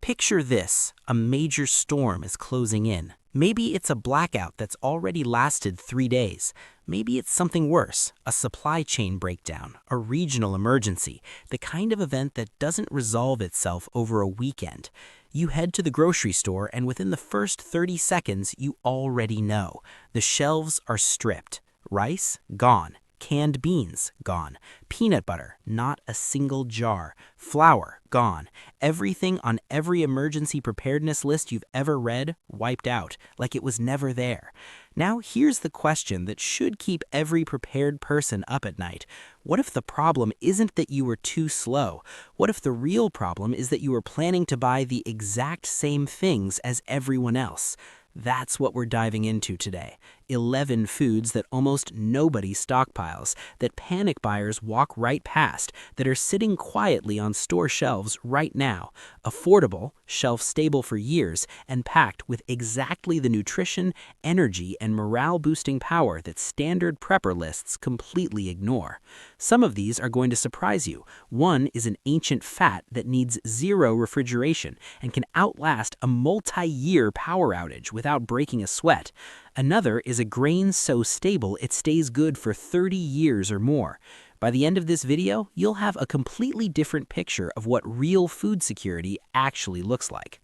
Picture this, a major storm is closing in. Maybe it's a blackout that's already lasted 3 days. Maybe it's something worse, a supply chain breakdown, a regional emergency, the kind of event that doesn't resolve itself over a weekend. You head to the grocery store and within the first 30 seconds, you already know. The shelves are stripped. Rice? Gone. Canned beans, gone. Peanut butter, not a single jar. Flour, gone. Everything on every emergency preparedness list you've ever read, wiped out, like it was never there. Now here's the question that should keep every prepared person up at night. What if the problem isn't that you were too slow? What if the real problem is that you were planning to buy the exact same things as everyone else? That's what we're diving into today. 11 foods that almost nobody stockpiles, that panic buyers walk right past, that are sitting quietly on store shelves right now. Affordable, shelf-stable for years, and packed with exactly the nutrition, energy, and morale-boosting power that standard prepper lists completely ignore. Some of these are going to surprise you. One is an ancient fat that needs zero refrigeration and can outlast a multi-year power outage without breaking a sweat. Another is a grain so stable it stays good for 30 years or more. By the end of this video, you'll have a completely different picture of what real food security actually looks like.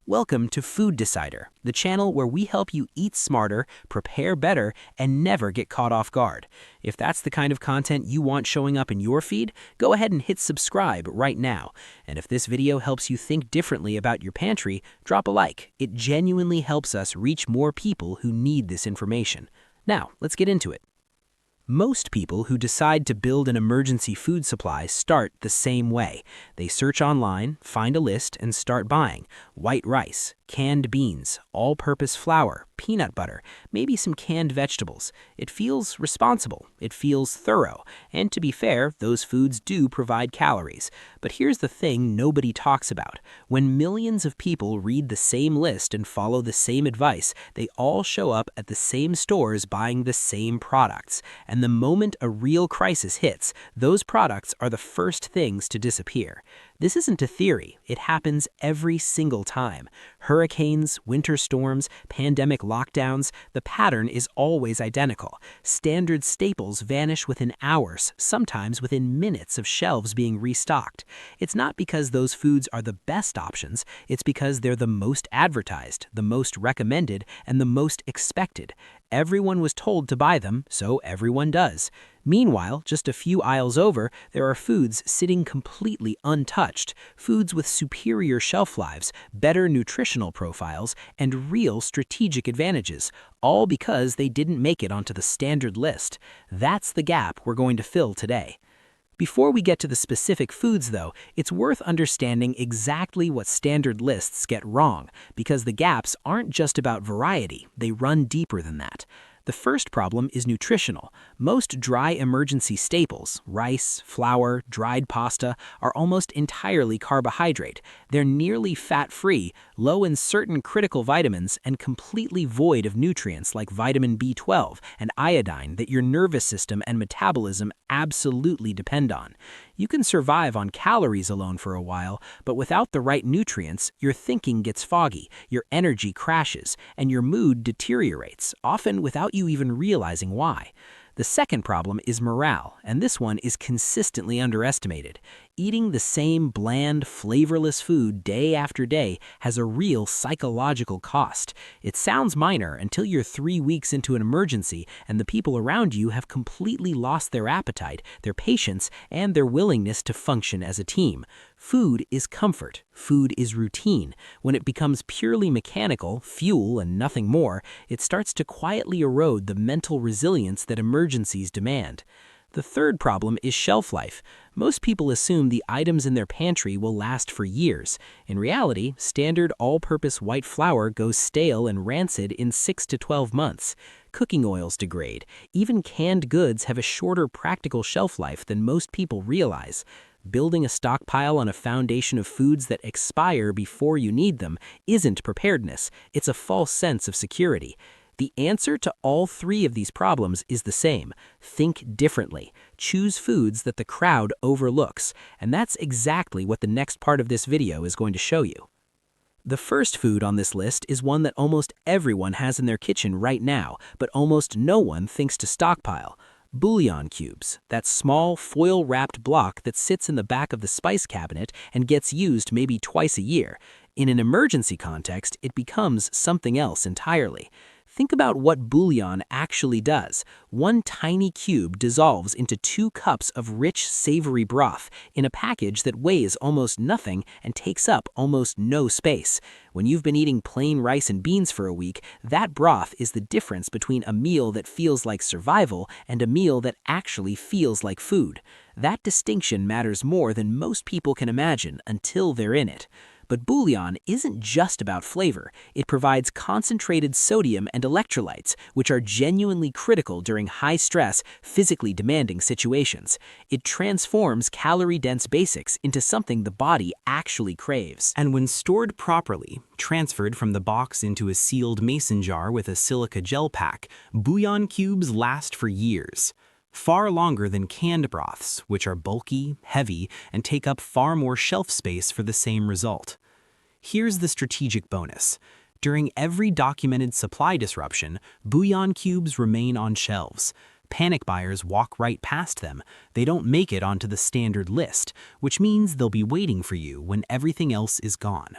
Welcome to Food Decider, the channel where we help you eat smarter, prepare better, and never get caught off guard. If that's the kind of content you want showing up in your feed, go ahead and hit subscribe right now. And if this video helps you think differently about your pantry, drop a like. It genuinely helps us reach more people who need this information. Now, let's get into it. Most people who decide to build an emergency food supply start the same way. They search online, find a list, and start buying. White rice, canned beans, all-purpose flour, peanut butter, maybe some canned vegetables. It feels responsible, it feels thorough, and to be fair, those foods do provide calories. But here's the thing nobody talks about. When millions of people read the same list and follow the same advice, they all show up at the same stores buying the same products. And the moment a real crisis hits, those products are the first things to disappear. This isn't a theory. It happens every single time. Hurricanes, winter storms, pandemic lockdowns, the pattern is always identical. Standard staples vanish within hours, sometimes within minutes of shelves being restocked. It's not because those foods are the best options, it's because they're the most advertised, the most recommended, and the most expected. Everyone was told to buy them, so everyone does. Meanwhile, just a few aisles over, there are foods sitting completely untouched, foods with superior shelf lives, better nutritional profiles, and real strategic advantages, all because they didn't make it onto the standard list. That's the gap we're going to fill today. Before we get to the specific foods, though, it's worth understanding exactly what standard lists get wrong, because the gaps aren't just about variety, they run deeper than that. The first problem is nutritional. Most dry emergency staples, rice, flour, dried pasta, are almost entirely carbohydrate. They're nearly fat-free, low in certain critical vitamins, and completely void of nutrients like vitamin B12 and iodine that your nervous system and metabolism absolutely depend on. You can survive on calories alone for a while, but without the right nutrients, your thinking gets foggy, your energy crashes, and your mood deteriorates, often without you even realizing why. The second problem is morale, and this one is consistently underestimated. Eating the same bland, flavorless food day after day has a real psychological cost. It sounds minor until you're 3 weeks into an emergency and the people around you have completely lost their appetite, their patience, and their willingness to function as a team. Food is comfort. Food is routine. When it becomes purely mechanical, fuel and nothing more, it starts to quietly erode the mental resilience that emergencies demand. The third problem is shelf life. Most people assume the items in their pantry will last for years. In reality, standard all-purpose white flour goes stale and rancid in 6 to 12 months. Cooking oils degrade. Even canned goods have a shorter practical shelf life than most people realize. Building a stockpile on a foundation of foods that expire before you need them isn't preparedness. It's a false sense of security. The answer to all 3 of these problems is the same. Think differently. Choose foods that the crowd overlooks. And that's exactly what the next part of this video is going to show you. The first food on this list is one that almost everyone has in their kitchen right now, but almost no one thinks to stockpile. Bouillon cubes, that small foil-wrapped block that sits in the back of the spice cabinet and gets used maybe twice a year. In an emergency context, it becomes something else entirely. Think about what bouillon actually does. One tiny cube dissolves into 2 cups of rich, savory broth in a package that weighs almost nothing and takes up almost no space. When you've been eating plain rice and beans for a week, that broth is the difference between a meal that feels like survival and a meal that actually feels like food. That distinction matters more than most people can imagine until they're in it. But bouillon isn't just about flavor. It provides concentrated sodium and electrolytes, which are genuinely critical during high-stress, physically demanding situations. It transforms calorie-dense basics into something the body actually craves. And when stored properly, transferred from the box into a sealed mason jar with a silica gel pack, bouillon cubes last for years. Far longer than canned broths, which are bulky, heavy, and take up far more shelf space for the same result. Here's the strategic bonus. During every documented supply disruption, bouillon cubes remain on shelves. Panic buyers walk right past them. They don't make it onto the standard list, which means they'll be waiting for you when everything else is gone.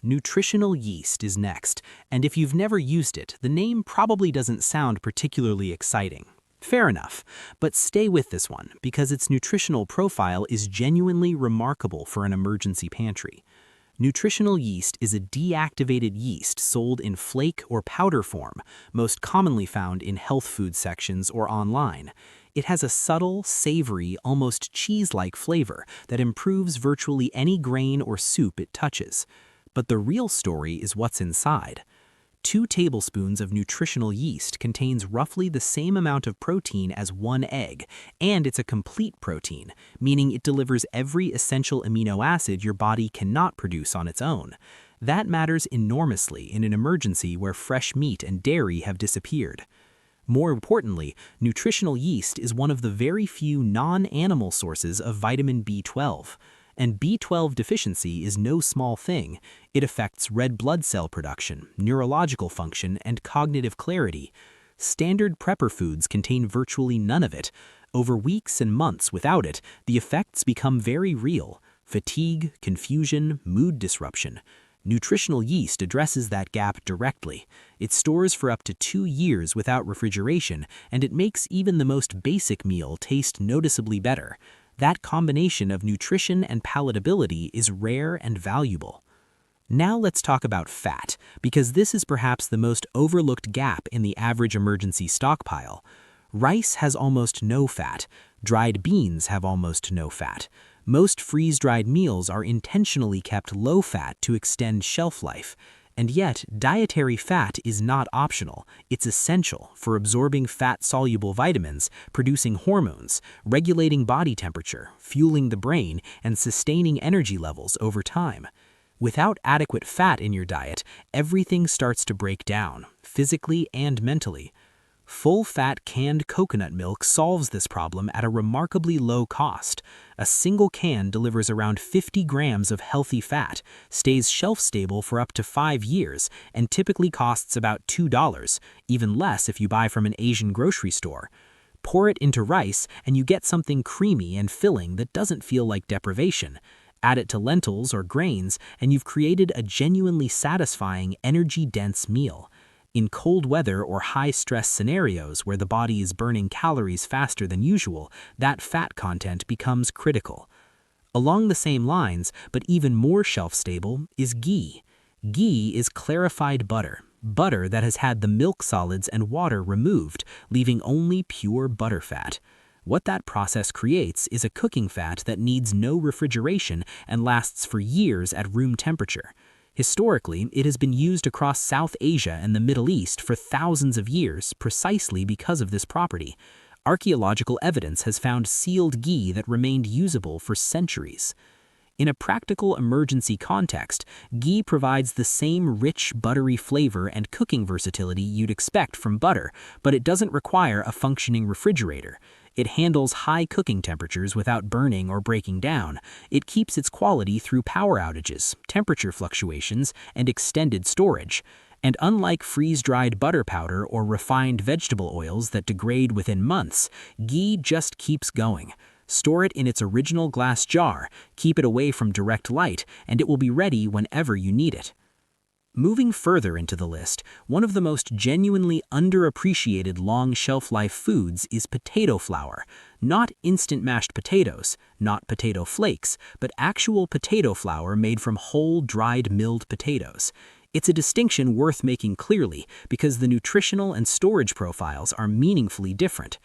Nutritional yeast is next, and if you've never used it, the name probably doesn't sound particularly exciting. Fair enough, but stay with this one because its nutritional profile is genuinely remarkable for an emergency pantry. Nutritional yeast is a deactivated yeast sold in flake or powder form, most commonly found in health food sections or online. It has a subtle, savory, almost cheese-like flavor that improves virtually any grain or soup it touches. But the real story is what's inside. 2 tablespoons of nutritional yeast contains roughly the same amount of protein as 1 egg, and it's a complete protein, meaning it delivers every essential amino acid your body cannot produce on its own. That matters enormously in an emergency where fresh meat and dairy have disappeared. More importantly, nutritional yeast is one of the very few non-animal sources of vitamin B12. And B12 deficiency is no small thing. It affects red blood cell production, neurological function, and cognitive clarity. Standard prepper foods contain virtually none of it. Over weeks and months without it, the effects become very real. Fatigue, confusion, mood disruption. Nutritional yeast addresses that gap directly. It stores for up to 2 years without refrigeration, and it makes even the most basic meal taste noticeably better. That combination of nutrition and palatability is rare and valuable. Now let's talk about fat, because this is perhaps the most overlooked gap in the average emergency stockpile. Rice has almost no fat. Dried beans have almost no fat. Most freeze-dried meals are intentionally kept low-fat to extend shelf life. And yet, dietary fat is not optional. It's essential for absorbing fat-soluble vitamins, producing hormones, regulating body temperature, fueling the brain, and sustaining energy levels over time. Without adequate fat in your diet, everything starts to break down, physically and mentally. Full-fat canned coconut milk solves this problem at a remarkably low cost. A single can delivers around 50 grams of healthy fat, stays shelf-stable for up to 5 years, and typically costs about $2, even less if you buy from an Asian grocery store. Pour it into rice, and you get something creamy and filling that doesn't feel like deprivation. Add it to lentils or grains, and you've created a genuinely satisfying, energy-dense meal. In cold weather or high-stress scenarios where the body is burning calories faster than usual, that fat content becomes critical. Along the same lines, but even more shelf-stable, is ghee. Ghee is clarified butter that has had the milk solids and water removed, leaving only pure butterfat. What that process creates is a cooking fat that needs no refrigeration and lasts for years at room temperature. Historically, it has been used across South Asia and the Middle East for thousands of years precisely because of this property. Archaeological evidence has found sealed ghee that remained usable for centuries. In a practical emergency context, ghee provides the same rich, buttery flavor and cooking versatility you'd expect from butter, but it doesn't require a functioning refrigerator. It handles high cooking temperatures without burning or breaking down. It keeps its quality through power outages, temperature fluctuations, and extended storage. And unlike freeze-dried butter powder or refined vegetable oils that degrade within months, ghee just keeps going. Store it in its original glass jar, keep it away from direct light, and it will be ready whenever you need it. Moving further into the list, one of the most genuinely underappreciated long shelf-life foods is potato flour. Not instant mashed potatoes, not potato flakes, but actual potato flour made from whole, dried, milled potatoes. It's a distinction worth making clearly because the nutritional and storage profiles are meaningfully different.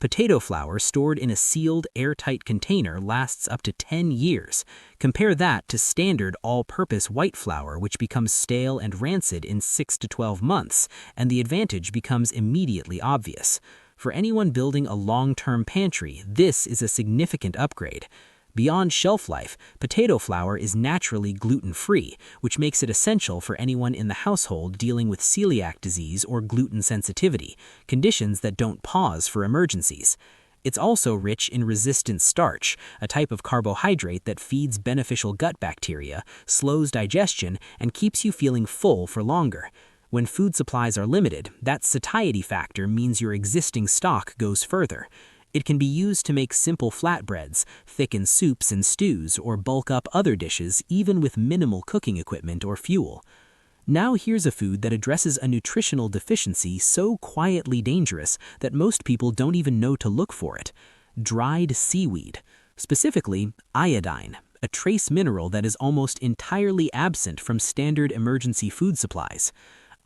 Potato flour stored in a sealed, airtight container lasts up to 10 years. Compare that to standard all-purpose white flour, which becomes stale and rancid in 6 to 12 months, and the advantage becomes immediately obvious. For anyone building a long-term pantry, this is a significant upgrade. Beyond shelf life, potato flour is naturally gluten-free, which makes it essential for anyone in the household dealing with celiac disease or gluten sensitivity, conditions that don't pause for emergencies. It's also rich in resistant starch, a type of carbohydrate that feeds beneficial gut bacteria, slows digestion, and keeps you feeling full for longer. When food supplies are limited, that satiety factor means your existing stock goes further. It can be used to make simple flatbreads, thicken soups and stews, or bulk up other dishes even with minimal cooking equipment or fuel. Now here's a food that addresses a nutritional deficiency so quietly dangerous that most people don't even know to look for it: dried seaweed. Specifically, iodine, a trace mineral that is almost entirely absent from standard emergency food supplies.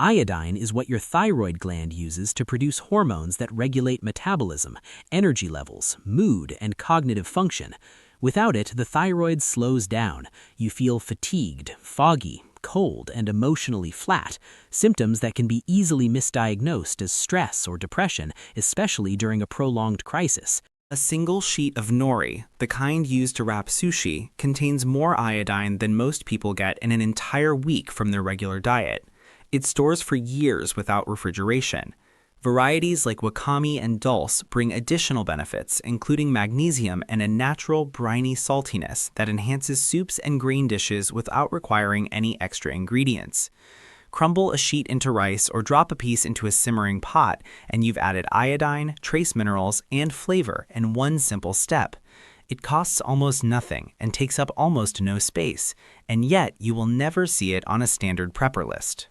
Iodine is what your thyroid gland uses to produce hormones that regulate metabolism, energy levels, mood, and cognitive function. Without it, the thyroid slows down. You feel fatigued, foggy, cold, and emotionally flat, symptoms that can be easily misdiagnosed as stress or depression, especially during a prolonged crisis. A single sheet of nori, the kind used to wrap sushi, contains more iodine than most people get in an entire week from their regular diet. It stores for years without refrigeration. Varieties like wakame and dulse bring additional benefits, including magnesium and a natural briny saltiness that enhances soups and grain dishes without requiring any extra ingredients. Crumble a sheet into rice or drop a piece into a simmering pot, and you've added iodine, trace minerals, and flavor in one simple step. It costs almost nothing and takes up almost no space, and yet you will never see it on a standard prepper list.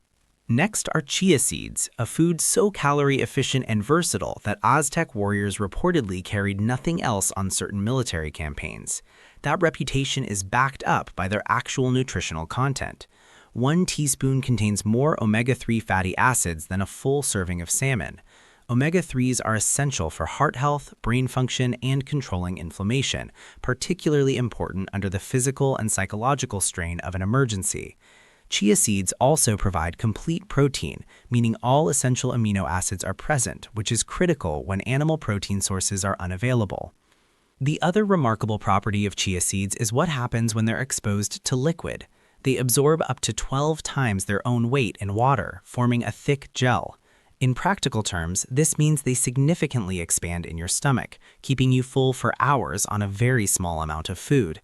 Next are chia seeds, a food so calorie efficient and versatile that Aztec warriors reportedly carried nothing else on certain military campaigns. That reputation is backed up by their actual nutritional content. 1 teaspoon contains more omega-3 fatty acids than a full serving of salmon. Omega-3s are essential for heart health, brain function, and controlling inflammation, particularly important under the physical and psychological strain of an emergency. Chia seeds also provide complete protein, meaning all essential amino acids are present, which is critical when animal protein sources are unavailable. The other remarkable property of chia seeds is what happens when they're exposed to liquid. They absorb up to 12 times their own weight in water, forming a thick gel. In practical terms, this means they significantly expand in your stomach, keeping you full for hours on a very small amount of food.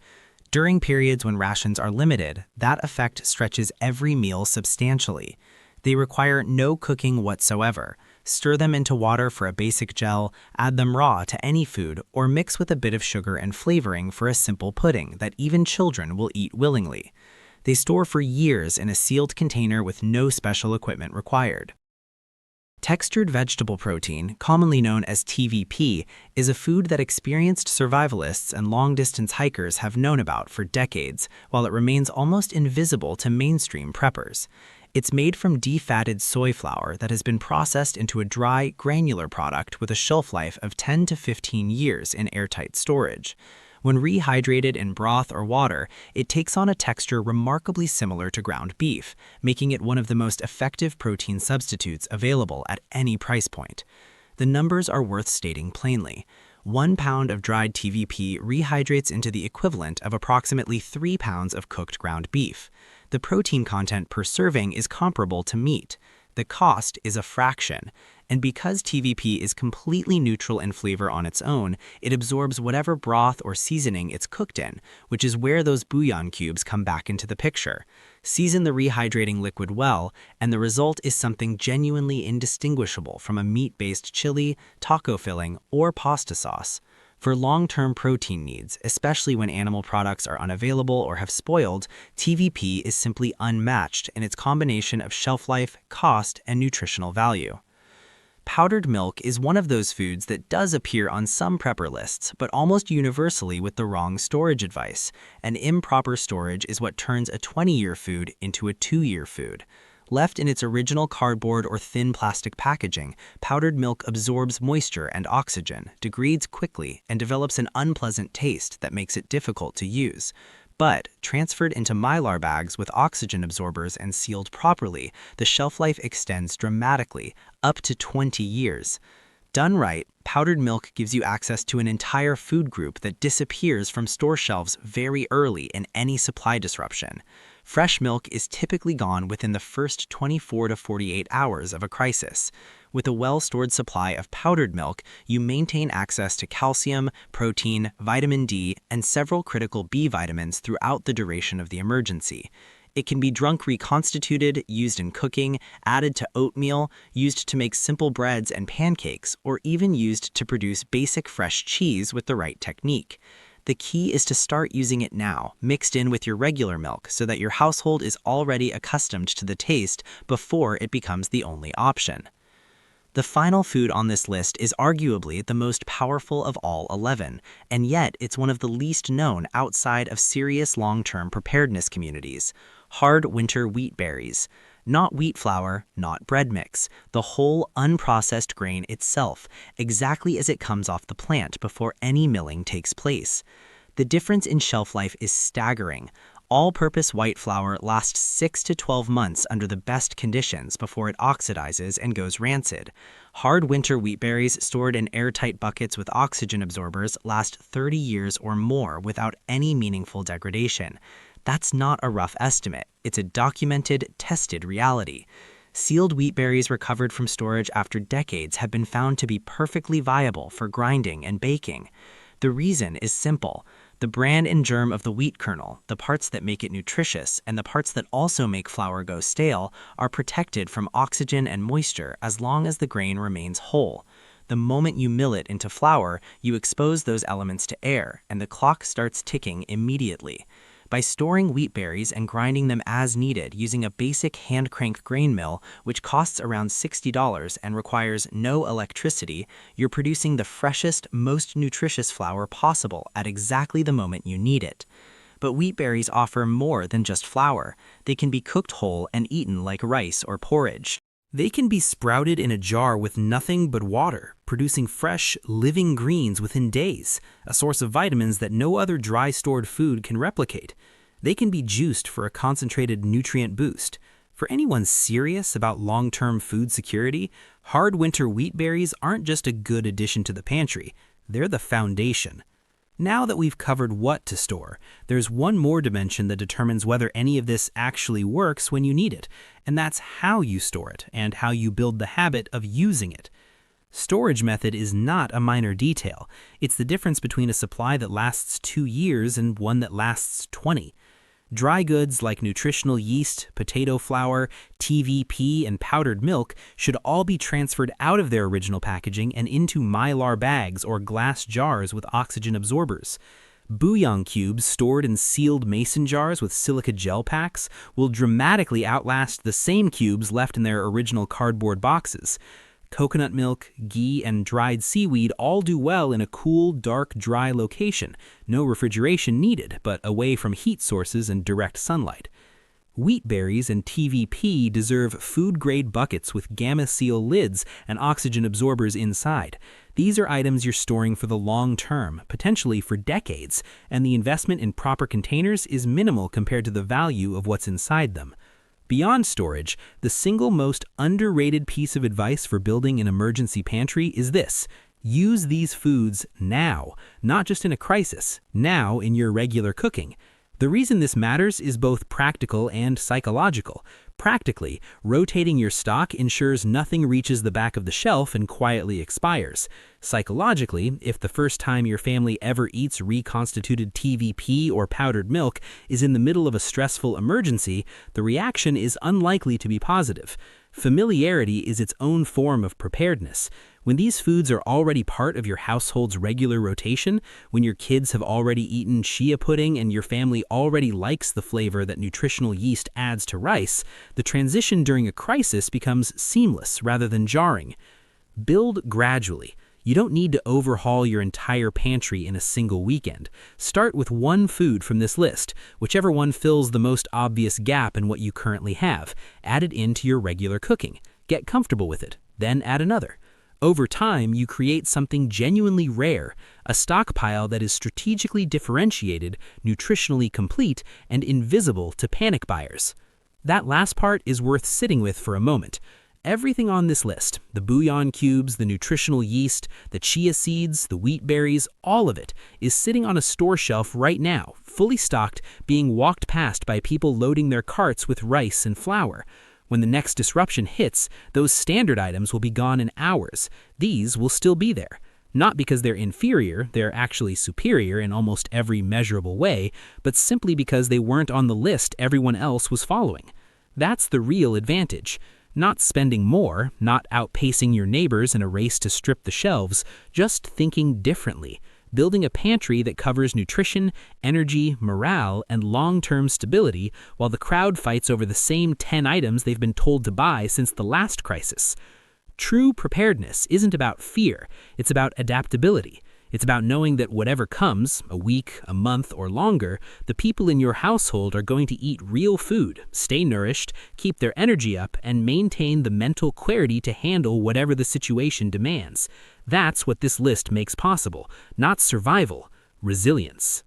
During periods when rations are limited, that effect stretches every meal substantially. They require no cooking whatsoever. Stir them into water for a basic gel, add them raw to any food, or mix with a bit of sugar and flavoring for a simple pudding that even children will eat willingly. They store for years in a sealed container with no special equipment required. Textured vegetable protein, commonly known as TVP, is a food that experienced survivalists and long-distance hikers have known about for decades, while it remains almost invisible to mainstream preppers. It's made from defatted soy flour that has been processed into a dry, granular product with a shelf life of 10 to 15 years in airtight storage. When rehydrated in broth or water, it takes on a texture remarkably similar to ground beef, making it one of the most effective protein substitutes available at any price point. The numbers are worth stating plainly. 1 pound of dried TVP rehydrates into the equivalent of approximately 3 pounds of cooked ground beef. The protein content per serving is comparable to meat. The cost is a fraction. And because TVP is completely neutral in flavor on its own, it absorbs whatever broth or seasoning it's cooked in, which is where those bouillon cubes come back into the picture. Season the rehydrating liquid well, and the result is something genuinely indistinguishable from a meat-based chili, taco filling, or pasta sauce. For long-term protein needs, especially when animal products are unavailable or have spoiled, TVP is simply unmatched in its combination of shelf life, cost, and nutritional value. Powdered milk is one of those foods that does appear on some prepper lists, but almost universally with the wrong storage advice. And improper storage is what turns a 20-year food into a 2-year food. Left in its original cardboard or thin plastic packaging, powdered milk absorbs moisture and oxygen, degrades quickly, and develops an unpleasant taste that makes it difficult to use. But, transferred into mylar bags with oxygen absorbers and sealed properly, the shelf life extends dramatically, up to 20 years. Done right, powdered milk gives you access to an entire food group that disappears from store shelves very early in any supply disruption. Fresh milk is typically gone within the first 24 to 48 hours of a crisis. With a well-stored supply of powdered milk, you maintain access to calcium, protein, vitamin D, and several critical B vitamins throughout the duration of the emergency. It can be drunk reconstituted, used in cooking, added to oatmeal, used to make simple breads and pancakes, or even used to produce basic fresh cheese with the right technique. The key is to start using it now, mixed in with your regular milk, so that your household is already accustomed to the taste before it becomes the only option. The final food on this list is arguably the most powerful of all 11, and yet it's one of the least known outside of serious long-term preparedness communities: hard winter wheat berries. Not wheat flour, not bread mix, the whole unprocessed grain itself, exactly as it comes off the plant before any milling takes place. The difference in shelf life is staggering. All-purpose white flour lasts 6 to 12 months under the best conditions before it oxidizes and goes rancid. Hard winter wheat berries stored in airtight buckets with oxygen absorbers last 30 years or more without any meaningful degradation. That's not a rough estimate. It's a documented, tested reality. Sealed wheat berries recovered from storage after decades have been found to be perfectly viable for grinding and baking. The reason is simple. The bran and germ of the wheat kernel, the parts that make it nutritious and the parts that also make flour go stale, are protected from oxygen and moisture as long as the grain remains whole. The moment you mill it into flour, you expose those elements to air, and the clock starts ticking immediately. By storing wheat berries and grinding them as needed using a basic hand-crank grain mill, which costs around $60 and requires no electricity, you're producing the freshest, most nutritious flour possible at exactly the moment you need it. But wheat berries offer more than just flour. They can be cooked whole and eaten like rice or porridge. They can be sprouted in a jar with nothing but water, producing fresh, living greens within days, a source of vitamins that no other dry-stored food can replicate. They can be juiced for a concentrated nutrient boost. For anyone serious about long-term food security, hard winter wheat berries aren't just a good addition to the pantry, they're the foundation. Now that we've covered what to store, there's one more dimension that determines whether any of this actually works when you need it, and that's how you store it and how you build the habit of using it. Storage method is not a minor detail. It's the difference between a supply that lasts 2 years and one that lasts 20. Dry goods like nutritional yeast, potato flour, TVP, and powdered milk should all be transferred out of their original packaging and into mylar bags or glass jars with oxygen absorbers. Bouillon cubes stored in sealed mason jars with silica gel packs will dramatically outlast the same cubes left in their original cardboard boxes. Coconut milk, ghee, and dried seaweed all do well in a cool, dark, dry location. No refrigeration needed, but away from heat sources and direct sunlight. Wheat berries and TVP deserve food-grade buckets with gamma seal lids and oxygen absorbers inside. These are items you're storing for the long term, potentially for decades, and the investment in proper containers is minimal compared to the value of what's inside them. Beyond storage, the single most underrated piece of advice for building an emergency pantry is this: use these foods now, not just in a crisis, now in your regular cooking. The reason this matters is both practical and psychological. Practically, rotating your stock ensures nothing reaches the back of the shelf and quietly expires. Psychologically, if the first time your family ever eats reconstituted TVP or powdered milk is in the middle of a stressful emergency, the reaction is unlikely to be positive. Familiarity is its own form of preparedness. When these foods are already part of your household's regular rotation, when your kids have already eaten chia pudding and your family already likes the flavor that nutritional yeast adds to rice, the transition during a crisis becomes seamless rather than jarring. Build gradually. You don't need to overhaul your entire pantry in a single weekend. Start with one food from this list, whichever one fills the most obvious gap in what you currently have. Add it into your regular cooking. Get comfortable with it, then add another. Over time, you create something genuinely rare, a stockpile that is strategically differentiated, nutritionally complete, and invisible to panic buyers. That last part is worth sitting with for a moment. Everything on this list, the bouillon cubes, the nutritional yeast, the chia seeds, the wheat berries, all of it is sitting on a store shelf right now, fully stocked, being walked past by people loading their carts with rice and flour. When the next disruption hits, those standard items will be gone in hours. These will still be there. Not because they're inferior, they're actually superior in almost every measurable way, but simply because they weren't on the list everyone else was following. That's the real advantage. Not spending more, not outpacing your neighbors in a race to strip the shelves, just thinking differently. Building a pantry that covers nutrition, energy, morale, and long-term stability while the crowd fights over the same 10 items they've been told to buy since the last crisis. True preparedness isn't about fear, it's about adaptability. It's about knowing that whatever comes, a week, a month, or longer, the people in your household are going to eat real food, stay nourished, keep their energy up, and maintain the mental clarity to handle whatever the situation demands. That's what this list makes possible, not survival, resilience.